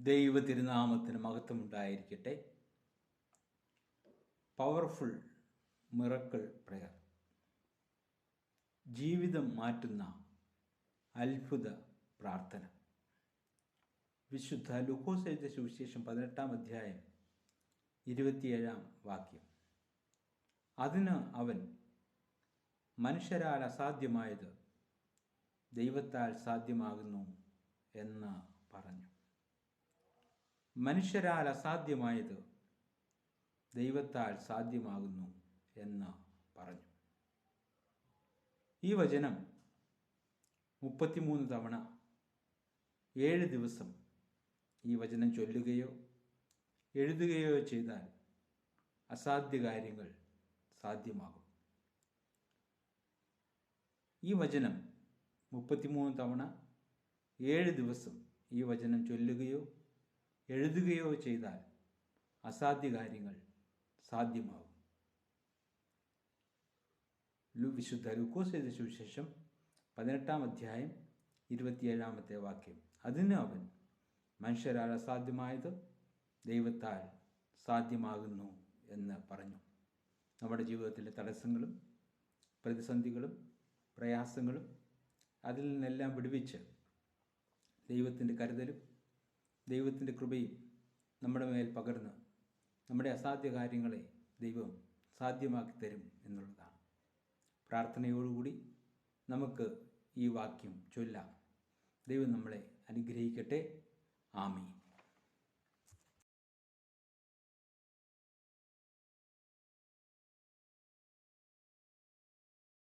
ദൈവ തിരുനാമത്തിന് മഹത്വമുണ്ടായിരിക്കട്ടെ. Powerful miracle prayer, ജീവിതം മാറ്റുന്ന അത്ഭുത പ്രാർത്ഥന. വിശുദ്ധ ലൂക്കോസ് എഴുതിയ സുവിശേഷം 18-ാം അധ്യായം 27-ാം വാക്യം. അതിന് അവൻ, മനുഷ്യരാൽ അസാധ്യമായത് ദൈവത്താൽ സാധ്യമാകുന്നു എന്ന് പറഞ്ഞു. മനുഷ്യരാൽ അസാധ്യമായത് ദൈവത്താൽ സാധ്യമാകുന്നു എന്ന് പറഞ്ഞു. ഈ വചനം 33 തവണ 7 ദിവസം ഈ വചനം ചൊല്ലുകയോ എഴുതുകയോ ചെയ്താൽ അസാധ്യ കാര്യങ്ങൾ സാധ്യമാകും. ഈ വചനം 33 തവണ 7 ദിവസം ഈ വചനം ചൊല്ലുകയോ എഴുതുകയോ ചെയ്താൽ അസാധ്യ കാര്യങ്ങൾ സാധ്യമാകും. വിശുദ്ധ ലൂക്കോസ് എഴുതിയ സുവിശേഷം 18-ാം അധ്യായം 27-ാമത്തെ വാക്യം. അതിന് അവൻ, മനുഷ്യരാൽ അസാധ്യമായത് ദൈവത്താൽ സാധ്യമാകുന്നു എന്ന് പറഞ്ഞു. നമ്മുടെ ജീവിതത്തിലെ തടസ്സങ്ങളും പ്രതിസന്ധികളും പ്രയാസങ്ങളും അതിൽ നിന്നെല്ലാം വിടുവിച്ച് ദൈവത്തിൻ്റെ കരുതലും ദൈവത്തിൻ്റെ കൃപയും നമ്മുടെ മേൽ പകർന്ന് നമ്മുടെ അസാധ്യ കാര്യങ്ങളെ ദൈവം സാധ്യമാക്കി തരും എന്നുള്ളതാണ്. പ്രാർത്ഥനയോടുകൂടി നമുക്ക് ഈ വാക്യം ചൊല്ലാം. ദൈവം നമ്മളെ അനുഗ്രഹിക്കട്ടെ. ആമീൻ.